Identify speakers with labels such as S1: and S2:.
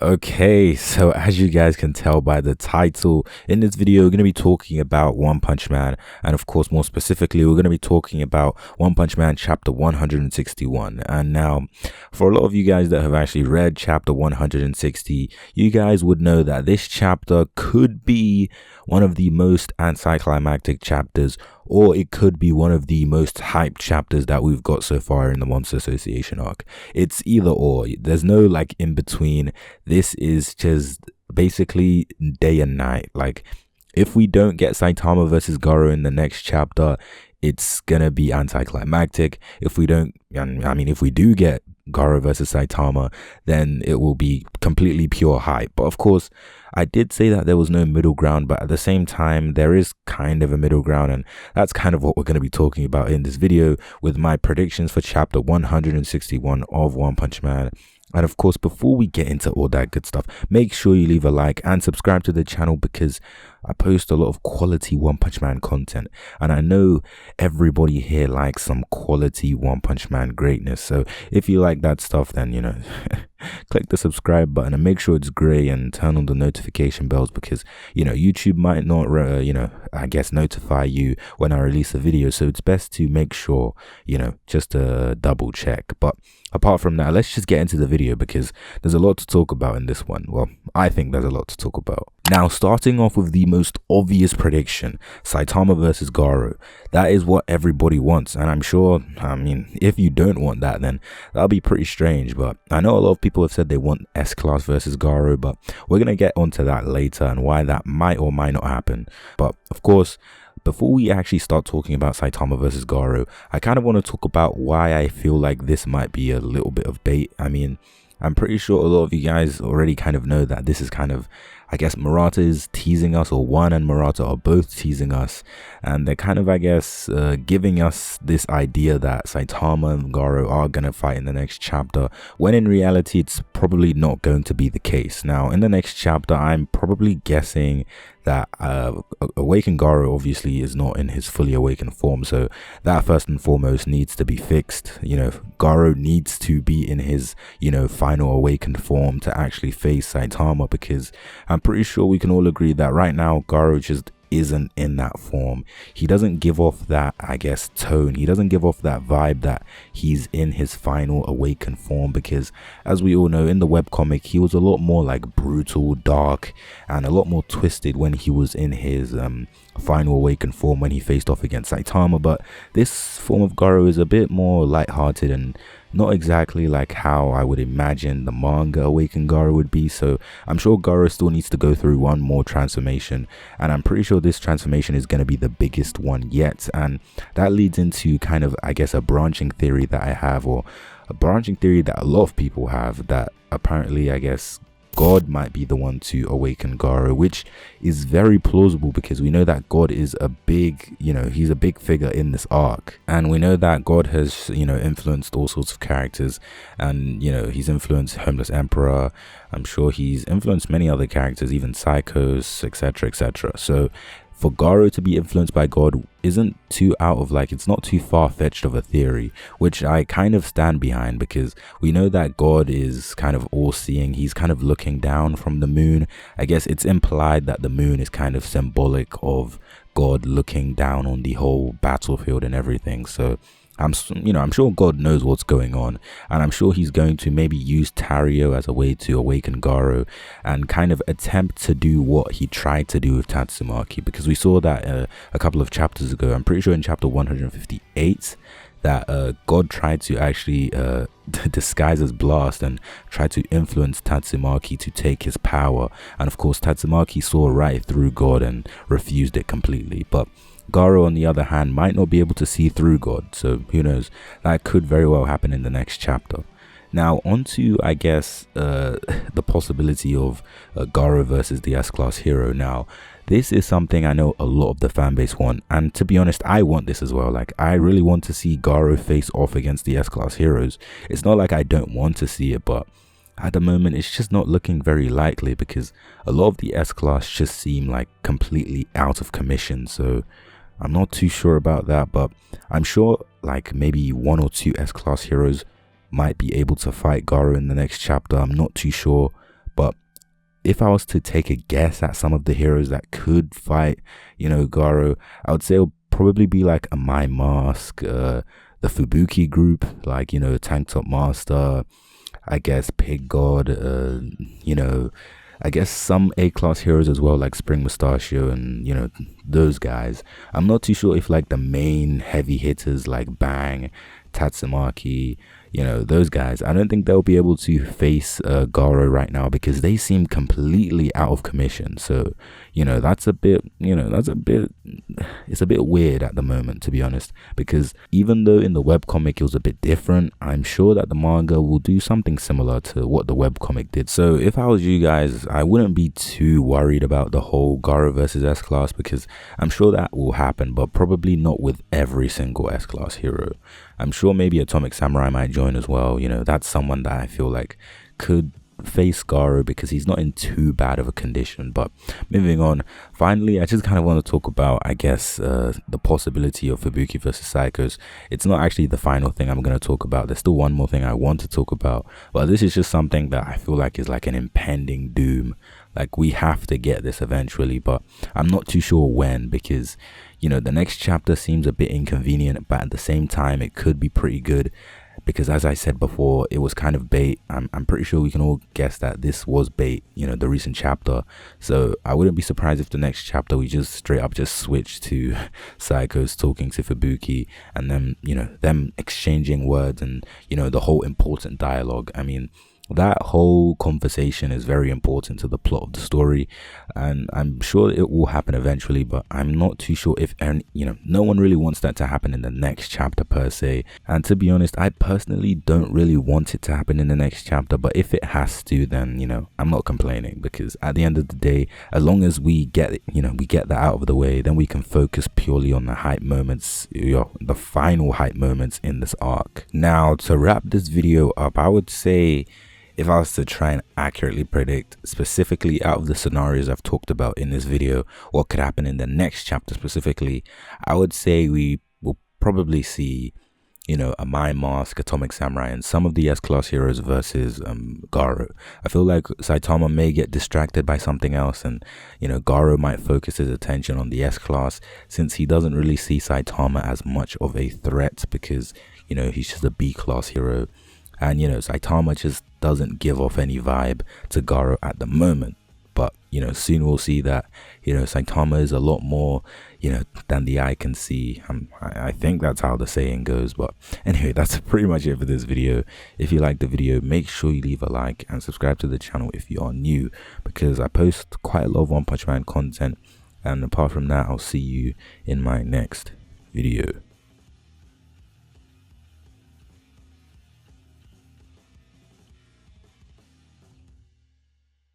S1: Okay, so as you guys can tell by the title, in this video, we're going to be talking about One Punch Man. And of course, more specifically, we're going to be talking about One Punch Man chapter 161. And now, for a lot of you guys that have actually read chapter 160, you guys would know that this chapter could be one of the most anticlimactic chapters, or it could be one of the most hyped chapters that we've got so far in the Monster Association arc. It's either or. There's no like in between. This is just basically day and night. Like, if we don't get Saitama versus Garou in the next chapter, it's gonna be anticlimactic. If we don't, if we do get Garou versus Saitama, then it will be completely pure hype. But of course, I did say that there was no middle ground, but at the same time, there is kind of a middle ground, and that's kind of what we're going to be talking about in this video with my predictions for chapter 161 of One Punch Man. And of course, before we get into all that good stuff, make sure you leave a like and subscribe to the channel, because I post a lot of quality One Punch Man content, and I know everybody here likes some quality One Punch Man greatness. So if you like that stuff, then click the subscribe button and make sure it's gray and turn on the notification bells, because YouTube might not I guess notify you when I release a video. So it's best to make sure just to double check. But apart from that, let's just get into the video, because there's a lot to talk about in this one. Well, I think there's a lot to talk about. Now, starting off with the most obvious prediction, Saitama versus Garou. That is what everybody wants, and I'm sure, if you don't want that, then that'll be pretty strange. But I know a lot of people have said they want S-Class versus Garou, but we're going to get onto that later and why that might or might not happen. But of course, before we actually start talking about Saitama versus Garou, I kind of want to talk about why I feel like this might be a little bit of bait. I'm pretty sure a lot of you guys already kind of know that this is kind of, I guess, Murata is teasing us, or One and Murata are both teasing us, and they're kind of, I guess, giving us this idea that Saitama and Garou are going to fight in the next chapter, when in reality it's probably not going to be the case. Now, in the next chapter, I'm probably guessing that Awakened Garou obviously is not in his fully awakened form, so that first and foremost needs to be fixed. Garou needs to be in his final awakened form to actually face Saitama, because I'm pretty sure we can all agree that right now Garou just isn't in that form. He doesn't give off that, I guess, tone. He doesn't give off that vibe that he's in his final awakened form, because as we all know, in the webcomic he was a lot more like brutal, dark, and a lot more twisted when he was in his final awakened form, when he faced off against Saitama. But this form of Garou is a bit more lighthearted and not exactly like how I would imagine the manga Awakened Garou would be. So I'm sure Garou still needs to go through one more transformation, and I'm pretty sure this transformation is going to be the biggest one yet. And that leads into kind of, I guess, a branching theory that I have, or a branching theory that a lot of people have, that apparently, I guess, God might be the one to awaken Garou, which is very plausible, because we know that God is a big, he's a big figure in this arc, and we know that God has, influenced all sorts of characters, and he's influenced Homeless Emperor. I'm sure he's influenced many other characters, even Psychos, etc., etc. So for Garou to be influenced by God isn't too out of, it's not too far-fetched of a theory, which I kind of stand behind, because we know that God is kind of all-seeing. He's kind of looking down from the moon. I guess it's implied that the moon is kind of symbolic of God looking down on the whole battlefield and everything. So I'm sure God knows what's going on, and I'm sure he's going to maybe use Tario as a way to awaken Garou and kind of attempt to do what he tried to do with Tatsumaki, because we saw that a couple of chapters ago. I'm pretty sure in chapter 158 that God tried to actually disguise as Blast and try to influence Tatsumaki to take his power, and of course Tatsumaki saw right through God and refused it completely. But Garou, on the other hand, might not be able to see through God, so who knows, that could very well happen in the next chapter. Now, onto, I guess, the possibility of Garou versus the S-Class hero. Now, this is something I know a lot of the fanbase want, and to be honest, I want this as well. I really want to see Garou face off against the S-Class heroes. It's not like I don't want to see it, but at the moment it's just not looking very likely, because a lot of the S-Class just seem like completely out of commission. So I'm not too sure about that, but I'm sure maybe one or two S-Class heroes might be able to fight Garou in the next chapter. I'm not too sure, But if I was to take a guess at some of the heroes that could fight, Garou, I would say it would probably be like a My Mask, the Fubuki group, like, Tank Top Master, I guess Pig God, I guess some A-class heroes as well, like Spring Mustachio and, those guys. I'm not too sure if like the main heavy hitters like Bang, Tatsumaki, those guys, I don't think they'll be able to face Garou right now because they seem completely out of commission. So, it's a bit weird at the moment, to be honest, because even though in the webcomic it was a bit different, I'm sure that the manga will do something similar to what the webcomic did. So if I was you guys, I wouldn't be too worried about the whole Garou versus S-Class, because I'm sure that will happen, but probably not with every single S-Class hero. I'm sure maybe Atomic Samurai might join as well. That's someone that I feel like could face Garou because he's not in too bad of a condition. But moving on, finally, I just kind of want to talk about, I guess, the possibility of Fubuki versus Psykos. It's not actually the final thing I'm going to talk about. There's still one more thing I want to talk about, but this is just something that I feel like is like an impending doom. Like, we have to get this eventually, but I'm not too sure when, because the next chapter seems a bit inconvenient, but at the same time it could be pretty good, because as I said before, it was kind of bait. I'm pretty sure we can all guess that this was bait, the recent chapter. So I wouldn't be surprised if the next chapter we just straight up just switch to Psykos talking to Fubuki, and then them exchanging words and the whole important dialogue. I mean, that whole conversation is very important to the plot of the story, and I'm sure it will happen eventually, but I'm not too sure if no one really wants that to happen in the next chapter per se. And to be honest, I personally don't really want it to happen in the next chapter, but if it has to, then I'm not complaining, because at the end of the day, as long as we get it, we get that out of the way, then we can focus purely on the hype moments, the final hype moments in this arc. Now, to wrap this video up, I would say, if I was to try and accurately predict, specifically out of the scenarios I've talked about in this video, what could happen in the next chapter specifically, I would say we will probably see, a My Mask, Atomic Samurai, and some of the S-Class heroes versus Garou. I feel like Saitama may get distracted by something else, and, Garou might focus his attention on the S-Class, since he doesn't really see Saitama as much of a threat, because, he's just a B-Class hero. And, Saitama just doesn't give off any vibe to Garou at the moment. But, soon we'll see that, Saitama is a lot more, than the eye can see. I think that's how the saying goes. But anyway, that's pretty much it for this video. If you liked the video, make sure you leave a like and subscribe to the channel if you are new, because I post quite a lot of One Punch Man content. And apart from that, I'll see you in my next video.